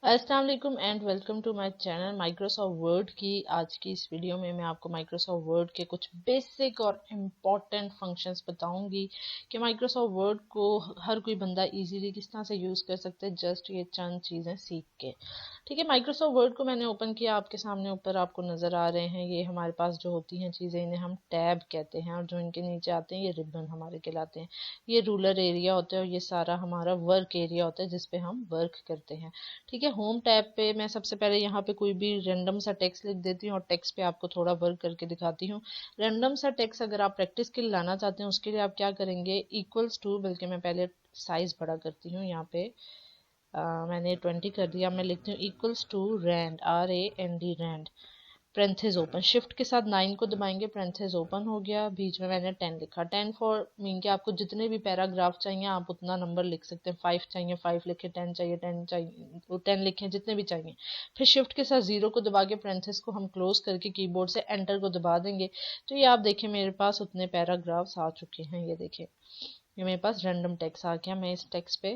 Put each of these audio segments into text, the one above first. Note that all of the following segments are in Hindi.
अस्सलाम वालेकुम and welcome to my channel. Microsoft Word की आज की इस वीडियो में मैं आपको माइक्रोसॉफ्ट वर्ड के कुछ बेसिक और इम्पॉर्टेंट फंक्शंस बताऊंगी कि माइक्रोसॉफ्ट वर्ड को हर कोई बंदा इजीली किस तरह से यूज़ कर सकते हैं जस्ट ये चंद चीज़ें सीख के। ठीक है, माइक्रोसॉफ्ट वर्ड को मैंने ओपन किया, आपके सामने ऊपर आपको नज़र आ रहे हैं ये हमारे पास जो होती हैं चीज़ें, इन्हें हम टैब कहते हैं और जो इनके नीचे आते हैं ये रिबन हमारे कहलाते हैं। ये रूलर एरिया होता है और ये सारा हमारा वर्क एरिया होता है जिसपे हम वर्क करते हैं। ठीक है, होम टैब पे मैं सबसे पहले यहाँ पे कोई भी रैंडम सा टेक्स्ट लिख देती हूँ और टेक्स्ट पे आपको थोड़ा वर्क करके दिखाती हूँ। रैंडम सा टेक्स्ट अगर आप प्रैक्टिस के लिए लाना चाहते हैं उसके लिए आप क्या करेंगे, इक्वल्स टू, बल्कि मैं पहले साइज बड़ा करती हूँ यहाँ पे। मैंने 20 कर दिया। मैं लिखती हूँ equals to rand, RAND, rand, parenthesis open, shift के साथ 9 को दबाएंगे, प्रेंथेस ओपन हो गया, बीच में मैंने 10 लिखा। 10 फॉर मीन कि आपको जितने भी पैराग्राफ चाहिए आप उतना नंबर लिख सकते हैं। 5 चाहिए 5 लिखे, 10 चाहिए 10 चाहिए वो 10 लिखे, जितने भी चाहिए। फिर शिफ्ट के साथ 0 को दबा के प्रेंथेस को हम क्लोज करके कीबोर्ड से एंटर को दबा देंगे। तो ये आप देखें मेरे पास उतने पैराग्राफ्स आ चुके हैं। ये देखें, ये मेरे पास रैंडम टेक्स्ट आ गया। मैं इस टेक्स्ट पे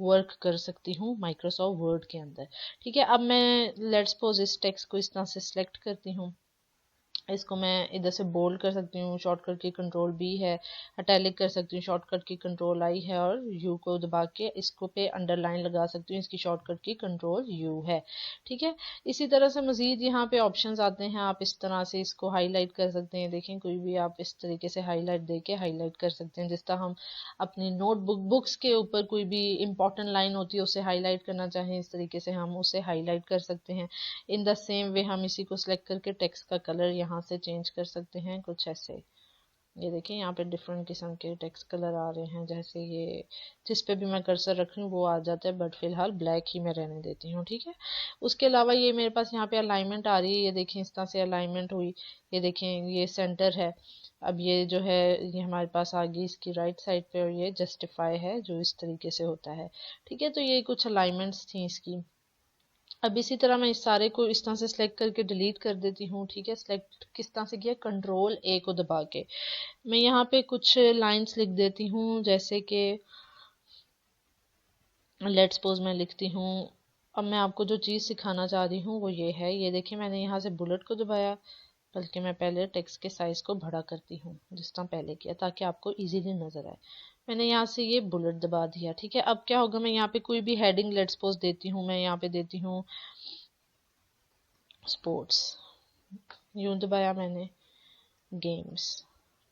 वर्क कर सकती हूँ माइक्रोसॉफ्ट वर्ड के अंदर। ठीक है, अब मैं लेट्स सपोज इस टेक्स्ट को इस तरह से सिलेक्ट करती हूँ। इसको मैं इधर से बोल्ड कर सकती हूँ, शॉर्टकट की कंट्रोल बी है। इटैलिक कर सकती हूँ, शॉर्टकट की कंट्रोल आई है। और यू को दबा के इसको पे अंडरलाइन लगा सकती हूँ, इसकी शॉर्टकट की कंट्रोल यू है। ठीक है, इसी तरह से मजीद यहाँ पे ऑप्शंस आते हैं। आप इस तरह से इसको हाईलाइट कर सकते हैं। देखें, कोई भी आप इस तरीके से हाईलाइट दे के हाईलाइट कर सकते हैं। जिस तरह हम अपनी नोटबुक बुक्स के ऊपर कोई भी इंपॉर्टेंट लाइन होती है उसे हाईलाइट करना चाहें, इस तरीके से हम उसे हाईलाइट कर सकते हैं। इन द सेम वे हम इसी को सिलेक्ट करके टेक्स्ट का कलर यहाँ से चेंज कर सकते हैं, कुछ ऐसे। ये देखिए, यहाँ पे डिफरेंट किस्म के टेक्स्ट कलर आ रहे हैं। जैसे ये जिस पे भी मैं कर्सर रख रही हूँ वो आ जाता है, बट फिलहाल ब्लैक ही मैं रहने देती हूँ। ठीक है, उसके अलावा ये मेरे पास यहाँ पे अलाइनमेंट आ रही है। ये देखें, इस तरह से अलाइनमेंट हुई। ये देखें, ये सेंटर है। अब ये जो है ये हमारे पास आ गई इसकी राइट साइड पे, और ये जस्टिफाई है जो इस तरीके से होता है। ठीक है, तो ये कुछ अलाइनमेंट्स थी इसकी। अब इसी तरह मैं इस सारे को इस तरह से सिलेक्ट करके डिलीट कर देती हूँ। ठीक है, सिलेक्ट किस तरह से किया, कंट्रोल A को दबा के। मैं यहाँ पे कुछ लाइंस लिख देती हूँ, जैसे कि लेट्स सपोज मैं लिखती हूँ। अब मैं आपको जो चीज़ सिखाना चाह रही हूँ वो ये है। ये देखिए, मैंने यहाँ से बुलेट को दबाया, बल्कि मैं पहले टेक्स्ट के साइज को बड़ा करती हूँ जिस तरह पहले किया, ताकि आपको इजीली नजर आए। मैंने यहाँ से ये बुलेट दबा दिया। ठीक है, अब क्या होगा, मैं यहाँ पे कोई भी हेडिंग लेट्स सपोज देती हूँ। मैं यहाँ पे देती हूँ स्पोर्ट्स, यूं दबाया मैंने, गेम्स।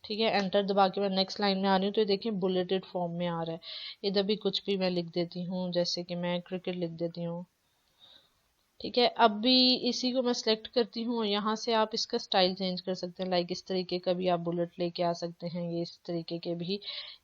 ठीक है, एंटर दबा के मैं नेक्स्ट लाइन में आ रही हूँ। तो ये देखिए बुलेटेड फॉर्म में आ रहा है। इधर भी कुछ भी मैं लिख देती हूँ, जैसे कि मैं क्रिकेट लिख देती हूँ। ठीक है, अब भी इसी को मैं सेलेक्ट करती हूँ और यहाँ से आप इसका स्टाइल चेंज कर सकते हैं। लाइक इस तरीके का भी आप बुलेट लेके आ सकते हैं, ये इस तरीके के भी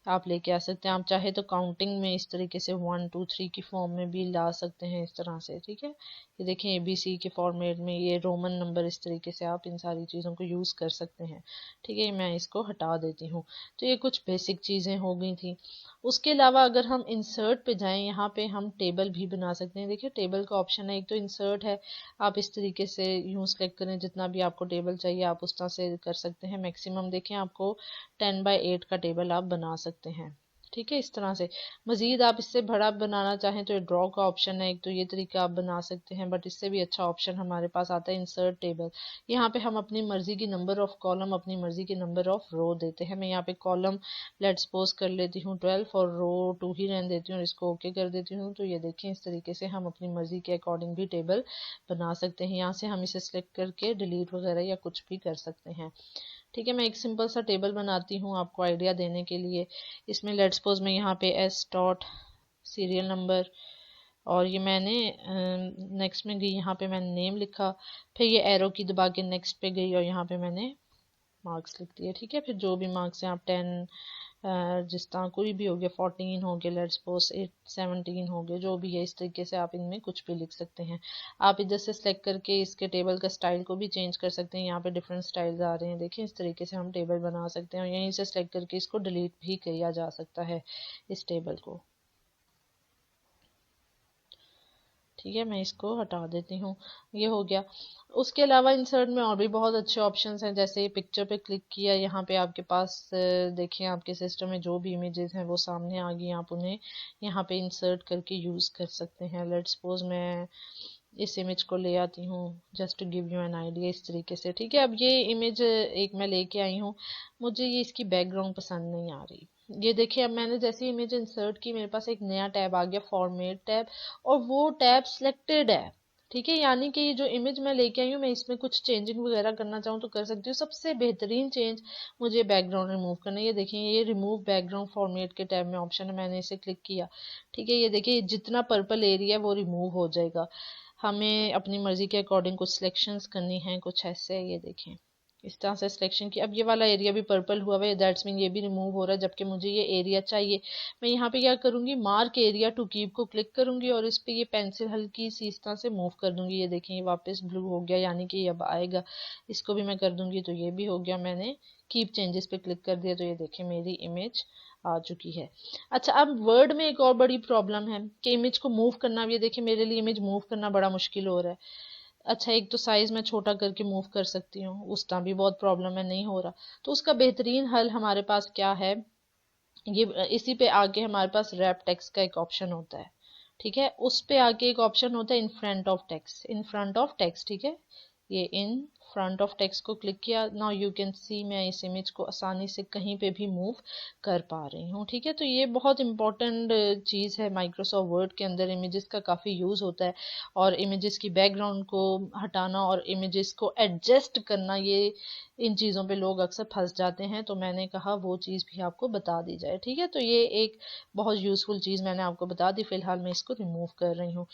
आप लेके आ सकते हैं। आप चाहे तो काउंटिंग में इस तरीके से 1 2 3 की फॉर्म में भी ला सकते हैं, इस तरह से। ठीक है, ये देखें ABC के फॉर्मेट में, ये रोमन नंबर, इस तरीके से आप इन सारी चीज़ों को यूज़ कर सकते हैं। ठीक है, मैं इसको हटा देती हूँ। तो ये कुछ बेसिक चीज़ें हो गई थी। उसके अलावा अगर हम इंसर्ट पे जाएं, यहाँ पे हम टेबल भी बना सकते हैं। देखिए, टेबल का ऑप्शन है, एक तो इंसर्ट है। आप इस तरीके से यूं सेलेक्ट करें, जितना भी आपको टेबल चाहिए आप उस तरह से कर सकते हैं। मैक्सिमम देखें, आपको 10 by 8 का टेबल आप बना सकते हैं। ठीक है, इस तरह से। मजीद आप इससे बड़ा बनाना चाहें तो ये ड्रॉ का ऑप्शन है, एक तो ये तरीका आप बना सकते हैं, बट इससे भी अच्छा ऑप्शन हमारे पास आता है इंसर्ट टेबल। यहाँ पे हम अपनी मर्जी की नंबर ऑफ कॉलम, अपनी मर्जी के नंबर ऑफ रो देते हैं। मैं यहाँ पे कॉलम लेट्स सपोज कर लेती हूँ 12 और रो 2 ही रहने देती हूँ और इसको ओके कर देती हूँ। तो ये देखें, इस तरीके से हम अपनी मर्जी के अकॉर्डिंग भी टेबल बना सकते हैं। यहाँ से हम इसे सिलेक्ट करके डिलीट वगैरह या कुछ भी कर सकते हैं। ठीक है, मैं एक सिंपल सा टेबल बनाती हूँ आपको आइडिया देने के लिए। इसमें लेट्स सपोज मैं यहाँ पे S डॉट सीरियल नंबर, और ये मैंने नेक्स्ट में गई, यहाँ पे मैंने नेम लिखा। फिर ये एरो की दबा के नेक्स्ट पे गई और यहाँ पे मैंने मार्क्स लिख दिए। ठीक है, फिर जो भी मार्क्स हैं आप 10, जिस तरह कोई भी हो गया, 14 हो गया, लेट्स सपोज 17 हो गए, जो भी है इस तरीके से आप इनमें कुछ भी लिख सकते हैं। आप इधर से सेलेक्ट करके इसके टेबल का स्टाइल को भी चेंज कर सकते हैं। यहाँ पे डिफरेंट स्टाइल्स आ रहे हैं, देखिए इस तरीके से हम टेबल बना सकते हैं और यहीं से सेलेक्ट करके इसको डिलीट भी किया जा सकता है, इस टेबल को। ठीक है, मैं इसको हटा देती हूँ, ये हो गया। उसके अलावा इंसर्ट में और भी बहुत अच्छे ऑप्शंस हैं, जैसे पिक्चर पे क्लिक किया, यहाँ पे आपके पास देखिए आपके सिस्टम में जो भी इमेजेस हैं वो सामने आ गई, आप उन्हें यहाँ पे इंसर्ट करके यूज़ कर सकते हैं। लेट्स सपोज मैं इस इमेज को ले आती हूँ just to give you an idea, इस तरीके से। ठीक है, अब ये इमेज एक मैं लेके आई हूँ, मुझे ये इसकी बैकग्राउंड पसंद नहीं आ रही। ये देखिए, अब मैंने जैसे इमेज इंसर्ट की, मेरे पास एक नया टैब आ गया, फॉर्मेट टैब, और वो टैब सिलेक्टेड है। ठीक है, यानी कि ये जो इमेज मैं लेके आई हूँ, मैं इसमें कुछ चेंजिंग वगैरह करना चाहूँ तो कर सकती हूँ। सबसे बेहतरीन चेंज मुझे बैकग्राउंड रिमूव करना है। ये देखिए, ये रिमूव बैकग्राउंड फॉर्मेट के टैब में ऑप्शन है, मैंने इसे क्लिक किया। ठीक है, ये देखिए जितना पर्पल एरिया है वो रिमूव हो जाएगा। हमें अपनी मर्जी के अकॉर्डिंग कुछ सिलेक्शंस करनी है, कुछ ऐसे, ये देखें इस तरह से सिलेक्शन की। अब ये वाला एरिया भी पर्पल हुआ है, दैट्स मीन ये भी रिमूव हो रहा है, जबकि मुझे ये एरिया चाहिए। मैं यहाँ पे क्या करूंगी, मार्क एरिया टू कीप को क्लिक करूंगी और इस पे ये पेंसिल हल्की सी इस तरह से मूव कर दूंगी। ये देखें, ये वापस ब्लू हो गया, यानी कि ये अब आएगा। इसको भी मैं कर दूंगी तो ये भी हो गया। मैंने कीप चेंजेस पे क्लिक कर दिया तो ये देखें मेरी इमेज आ चुकी है। अच्छा, अब वर्ड में एक और बड़ी प्रॉब्लम है कि इमेज को मूव करना। ये देखिए, मेरे लिए इमेज मूव करना बड़ा मुश्किल हो रहा है। अच्छा, एक तो साइज मैं छोटा करके मूव कर सकती हूँ, उसका भी बहुत प्रॉब्लम है, नहीं हो रहा। तो उसका बेहतरीन हल हमारे पास क्या है, ये इसी पे आगे हमारे पास रैप टेक्स्ट का एक ऑप्शन होता है। ठीक है, उस पे आगे एक ऑप्शन होता है in front of text, in front of text. ठीक है, ये इन फ्रंट ऑफ टेक्स्ट को क्लिक किया, नाउ यू कैन सी मैं इस इमेज को आसानी से कहीं पे भी मूव कर पा रही हूँ। ठीक है, तो ये बहुत इंपॉर्टेंट चीज़ है माइक्रोसॉफ्ट वर्ड के अंदर। इमेजेस का काफ़ी यूज़ होता है, और इमेजेस की बैकग्राउंड को हटाना और इमेजेस को एडजस्ट करना, ये इन चीज़ों पे लोग अक्सर फंस जाते हैं, तो मैंने कहा वो चीज़ भी आपको बता दी जाए। ठीक है, तो ये एक बहुत यूज़फुल चीज़ मैंने आपको बता दी। फिलहाल मैं इसको रिमूव कर रही हूँ।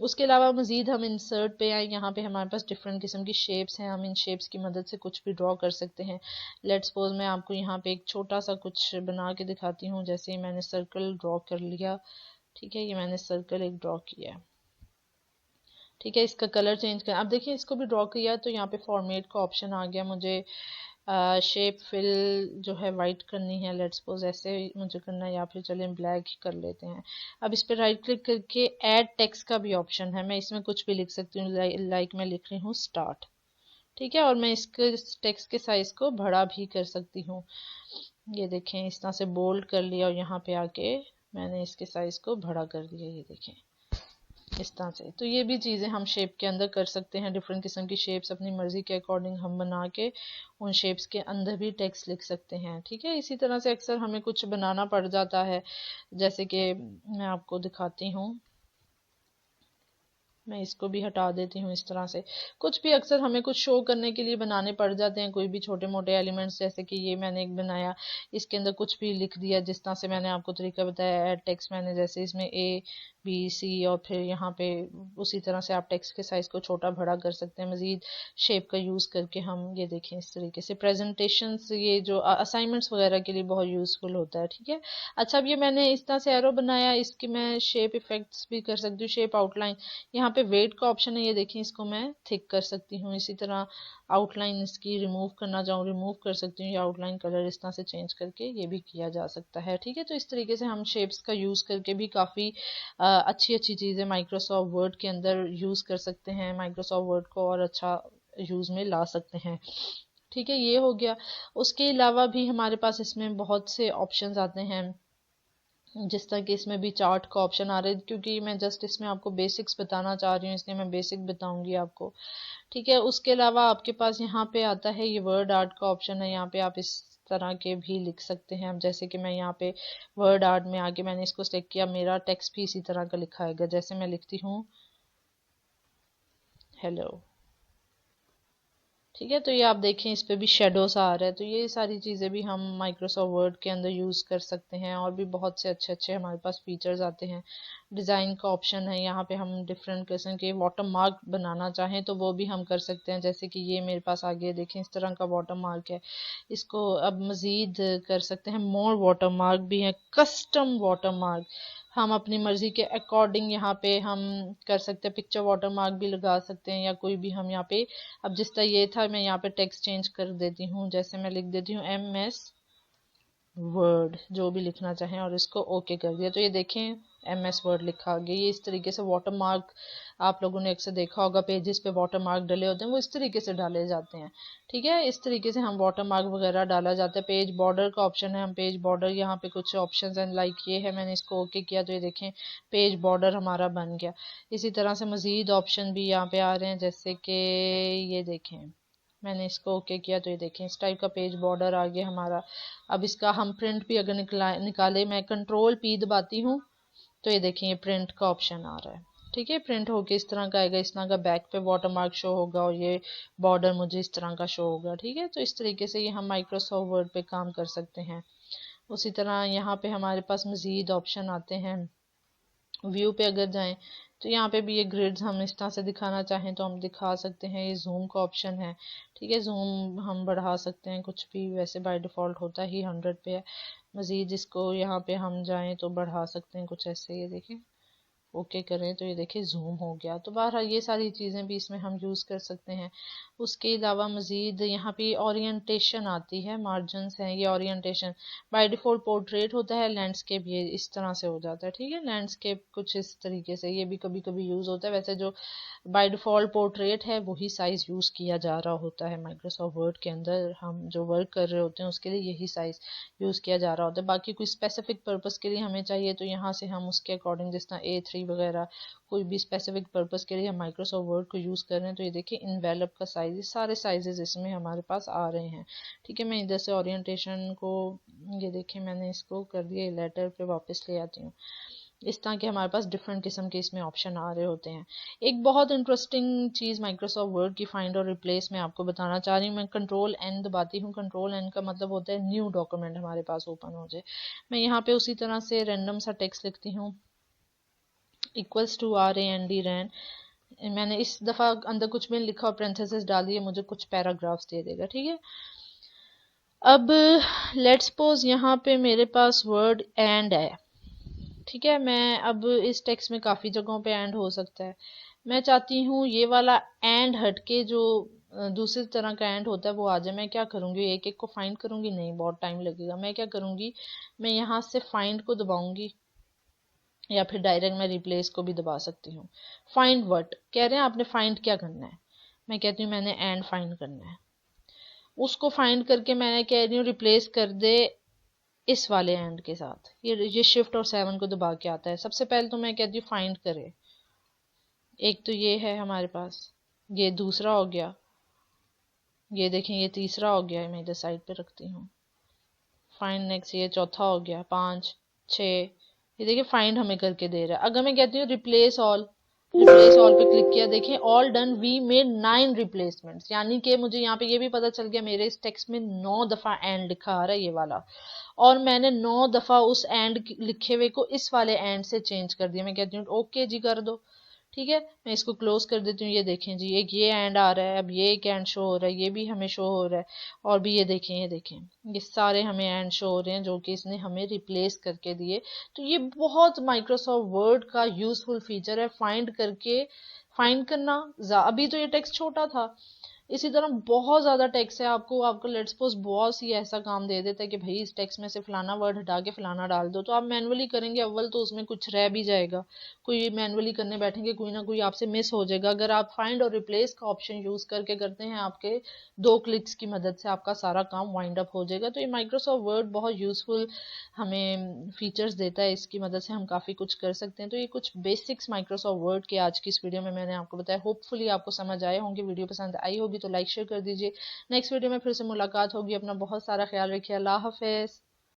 उसके अलावा मज़ीद हम इंसर्ट पे आए, यहाँ पे हमारे पास डिफरेंट किस्म की शेप्स हैं, हम इन शेप्स की मदद से कुछ भी ड्रॉ कर सकते हैं। लेट्स सपोज मैं आपको यहाँ पे एक छोटा सा कुछ बना के दिखाती हूँ, जैसे मैंने सर्कल ड्रॉ कर लिया। ठीक है, ये मैंने सर्कल एक ड्रॉ किया। ठीक है, इसका कलर चेंज कर, अब देखिए इसको भी ड्रॉ किया तो यहाँ पे फॉर्मेट का ऑप्शन आ गया। मुझे शेप फिल जो है वाइट करनी है, लेट्स सपोज ऐसे मुझे करना है, या फिर चलें ब्लैक ही कर लेते हैं। अब इस पर राइट क्लिक करके ऐड टेक्स्ट का भी ऑप्शन है, मैं इसमें कुछ भी लिख सकती हूँ। लाइक मैं लिख रही हूँ स्टार्ट। ठीक है, और मैं इसके टेक्स्ट के साइज को बड़ा भी कर सकती हूँ। ये देखें, इस तरह से बोल्ड कर लिया और यहाँ पे आके मैंने इसके साइज को बड़ा कर दिया, ये देखें इस तरह से। तो ये भी चीज़ें हम शेप के अंदर कर सकते हैं। डिफरेंट किस्म की शेप्स अपनी मर्जी के अकॉर्डिंग हम बना के उन शेप्स के अंदर भी टेक्स्ट लिख सकते हैं। ठीक है, इसी तरह से अक्सर हमें कुछ बनाना पड़ जाता है, जैसे कि मैं आपको दिखाती हूँ, मैं इसको भी हटा देती हूँ। इस तरह से कुछ भी अक्सर हमें कुछ शो करने के लिए बनाने पड़ जाते हैं, कोई भी छोटे मोटे एलिमेंट्स, जैसे कि ये मैंने एक बनाया, इसके अंदर कुछ भी लिख दिया, जिस तरह से मैंने आपको तरीका बताया ऐड टेक्स्ट। मैंने जैसे इसमें A B C और फिर यहाँ पे उसी तरह से आप टेक्स्ट के साइज को छोटा बड़ा कर सकते हैं मजीद शेप का यूज़ करके। हम ये देखें इस तरीके से प्रेजेंटेशन, ये जो असाइनमेंट्स वगैरह के लिए बहुत यूज़फुल होता है। ठीक है, अच्छा, अब ये मैंने इस तरह से एरो बनाया, इसकी मैं शेप इफेक्ट्स भी कर सकती हूँ, शेप आउटलाइन। यहाँ पे वेट का ऑप्शन है, ये देखिए इसको मैं थिक कर सकती हूँ। इसी तरह आउटलाइन इसकी रिमूव करना चाहूँ रिमूव कर सकती हूँ, या आउटलाइन कलर इस तरह से चेंज करके ये भी किया जा सकता है। ठीक है, तो इस तरीके से हम शेप्स का यूज़ करके भी काफ़ी अच्छी अच्छी चीज़ें माइक्रोसॉफ्ट वर्ड के अंदर यूज़ कर सकते हैं, माइक्रोसॉफ्ट वर्ड को और अच्छा यूज़ में ला सकते हैं। ठीक है, ये हो गया। उसके अलावा भी हमारे पास इसमें बहुत से ऑप्शंस आते हैं, जिस तरह कि इसमें भी चार्ट का ऑप्शन आ रहा है, क्योंकि मैं जस्ट इसमें आपको बेसिक्स बताना चाह रही हूँ, इसलिए मैं बेसिक बताऊंगी आपको। ठीक है, उसके अलावा आपके पास यहाँ पे आता है ये वर्ड आर्ट का ऑप्शन है, यहाँ पे आप इस तरह के भी लिख सकते हैं। अब जैसे कि मैं यहाँ पे वर्ड आर्ट में आके मैंने इसको सेलेक्ट किया, मेरा टेक्स्ट भी इसी तरह का लिखा है, जैसे मैं लिखती हूँ हेलो। ठीक है, तो ये आप देखें इस पे भी शेडोस आ रहा है, तो ये सारी चीज़ें भी हम माइक्रोसॉफ्ट वर्ड के अंदर यूज़ कर सकते हैं। और भी बहुत से अच्छे अच्छे हमारे पास फीचर्स आते हैं। डिज़ाइन का ऑप्शन है, यहाँ पे हम डिफरेंट किस्म के वाटर मार्क बनाना चाहें तो वो भी हम कर सकते हैं, जैसे कि ये मेरे पास आगे देखें इस तरह का वाटर मार्क है। इसको अब मज़ीद कर सकते हैं, मोर वाटर मार्क भी है, कस्टम वाटर मार्क हम अपनी मर्जी के अकॉर्डिंग यहाँ पे हम कर सकते हैं। पिक्चर वाटर मार्क भी लगा सकते हैं, या कोई भी हम यहाँ पे, अब जिस तरह ये था मैं यहाँ पे टेक्स्ट चेंज कर देती हूँ, जैसे मैं लिख देती हूँ MS वर्ड, जो भी लिखना चाहें, और इसको ओके कर दिया, तो ये देखें MS वर्ड लिखा गया। ये इस तरीके से वाटर मार्क आप लोगों ने अक्सर देखा होगा, पेजेस पे वाटर मार्क डले होते हैं, वो इस तरीके से डाले जाते हैं। ठीक है, इस तरीके से हम वाटर मार्क वगैरह डाला जाता है। पेज बॉर्डर का ऑप्शन है, हम पेज बॉर्डर, यहाँ पे कुछ ऑप्शन हैं लाइक ये है, मैंने इसको ओके किया तो ये देखें पेज बॉर्डर हमारा बन गया। इसी तरह से मजीद ऑप्शन भी यहाँ पे आ रहे हैं, जैसे कि ये देखें मैंने इसको ओके किया तो ये देखें इस टाइप का पेज बॉर्डर आ गया हमारा। अब इसका हम प्रिंट भी अगर निकाले, मैं कंट्रोल P दबाती हूँ तो ये देखें ये प्रिंट का ऑप्शन आ रहा है। ठीक है, प्रिंट होके इस तरह का आएगा, इस तरह का बैक पे वाटरमार्क शो होगा और ये बॉर्डर मुझे इस तरह का शो होगा। ठीक है, तो इस तरीके से ये हम माइक्रोसॉफ्ट वर्ड पे काम कर सकते हैं। उसी तरह यहाँ पे हमारे पास मजीद ऑप्शन आते हैं। व्यू पे अगर जाएं तो यहाँ पे भी ये ग्रिड्स हम इस तरह से दिखाना चाहें तो हम दिखा सकते हैं। ये जूम का ऑप्शन है। ठीक है, जूम हम बढ़ा सकते हैं कुछ भी, वैसे बाय डिफ़ॉल्ट होता ही 100 पे है। मजीद इसको यहाँ पे हम जाएं तो बढ़ा सकते हैं कुछ ऐसे, ये देखें ओके करें तो ये देखिए जूम हो गया। तो बहरहाल ये सारी चीज़ें भी इसमें हम यूज़ कर सकते हैं। उसके अलावा मज़ीद यहाँ पे ओरिएंटेशन आती है, मार्जिनस हैं, ये ओरिएंटेशन बाय डिफ़ॉल्ट पोर्ट्रेट होता है, लैंडस्केप ये इस तरह से हो जाता है। ठीक है, लैंडस्केप कुछ इस तरीके से, ये भी कभी कभी यूज़ होता है। वैसे जो बाय डिफ़ॉल्ट पोर्ट्रेट है वही साइज़ यूज़ किया जा रहा होता है माइक्रोसॉफ्ट वर्ड के अंदर, हम जो वर्क कर रहे होते हैं उसके लिए यही साइज़ यूज़ किया जा रहा होता है। बाकी कोई स्पेसिफिक पर्पज़ के लिए हमें चाहिए तो यहाँ से हम उसके अकॉर्डिंग, जिस तरह A3 वगैरह कोई भी स्पेसिफिक पर्पज़ के लिए हम माइक्रोसॉफ्ट वर्ड को यूज़ कर रहे हैं तो ये देखिए इनवेलप का साइज, सारे साइजेस इसमें हमारे पास आ रहे हैं। ठीक है, मैं इधर से ओरिएंटेशन को, ये देखिए मैंने इसको कर दिया, लेटर पे वापस ले आती हूँ। इस तरह के हमारे पास डिफरेंट किस्म के इसमें ऑप्शन आ रहे होते हैं। एक बहुत इंटरेस्टिंग चीज़ माइक्रोसॉफ्ट वर्ड की फाइंड और रिप्लेस में आपको बताना चाह रही हूँ। मैं कंट्रोल N दबाती हूँ, कंट्रोल N का मतलब होता है न्यू डॉक्यूमेंट हमारे पास ओपन हो जाए। मैं यहाँ पे उसी तरह से रैंडम सा टेक्स्ट लिखती हूँ, इक्वल्स टू RAND रैन। मैंने इस दफ़ा अंदर कुछ भी लिखा और पेरेंथेसिस डाल दिए, मुझे कुछ पैराग्राफ्स दे देगा। ठीक है, अब लेट्स सपोज यहाँ पे मेरे पास वर्ड एंड है। ठीक है, मैं अब इस टेक्स्ट में काफ़ी जगहों पे एंड हो सकता है। मैं चाहती हूँ ये वाला एंड हटके जो दूसरी तरह का एंड होता है वो आ जाए। मैं क्या करूँगी, एक एक को फाइंड करूँगी? नहीं, बहुत टाइम लगेगा। मैं क्या करूँगी, मैं यहाँ से फाइंड को दबाऊंगी या फिर डायरेक्ट मैं रिप्लेस को भी दबा सकती हूँ। फाइंड वर्ड कह रहे हैं, आपने फाइंड क्या करना है? मैं कहती हूँ मैंने एंड फाइंड करना है। उसको फाइंड करके मैंने कह रही हूँ रिप्लेस कर दे इस वाले एंड के साथ। ये शिफ्ट और 7 को दबा के आता है। सबसे पहले तो मैं कहती हूँ फाइंड करे, एक तो ये है हमारे पास, ये दूसरा हो गया, ये देखें ये तीसरा हो गया, मैं इधर साइड पे रखती हूँ। फाइंड नेक्स्ट, ये चौथा हो गया, 5 6, ये देखिए फाइंड हमें करके दे रहा है। अगर मैं कहती हूँ रिप्लेस ऑल, रिप्लेस ऑल पे क्लिक किया, देखें all done, we made 9 replacements, यानी कि मुझे यहाँ पे ये भी पता चल गया मेरे इस टेक्स्ट में 9 दफा एंड लिखा आ रहा है ये वाला, और मैंने 9 दफा उस एंड लिखे हुए को इस वाले एंड से चेंज कर दिया। मैं कहती हूँ ओके जी कर दो। ठीक है, मैं इसको क्लोज कर देती हूँ। ये देखें जी, एक ये एंड आ रहा है, अब ये एक एंड शो हो रहा है, ये भी हमें शो हो रहा है, और भी ये देखें, ये देखें ये सारे हमें एंड शो हो रहे हैं जो कि इसने हमें रिप्लेस करके दिए। तो ये बहुत माइक्रोसॉफ्ट वर्ड का यूजफुल फीचर है, फाइंड करके, फाइंड करना। अभी तो ये टेक्स्ट छोटा था, इसी तरह बहुत ज़्यादा टेक्स्ट है। आपको लेट्स सपोज बॉस ही ऐसा काम दे देता है कि भाई इस टेक्स्ट में से फलाना वर्ड हटा के फलाना डाल दो, तो आप मैनुअली करेंगे, अव्वल तो उसमें कुछ रह भी जाएगा, कोई मैनुअली करने बैठेंगे कोई ना कोई आपसे मिस हो जाएगा। अगर आप फाइंड और रिप्लेस का ऑप्शन यूज़ करके करते हैं, आपके 2 क्लिक्स की मदद से आपका सारा काम वाइंड अप हो जाएगा। तो ये माइक्रोसॉफ्ट वर्ड बहुत यूज़फुल हमें फीचर्स देता है, इसकी मदद से हम काफ़ी कुछ कर सकते हैं। तो ये कुछ बेसिक्स माइक्रोसॉफ्ट वर्ड के आज की इस वीडियो में मैंने आपको बताया। होपफुली आपको समझ आए होंगे, वीडियो पसंद आई होगी तो लाइक शेयर कर दीजिए। नेक्स्ट वीडियो में फिर से मुलाकात होगी। अपना बहुत सारा ख्याल रखिए। अल्लाह हाफिज़।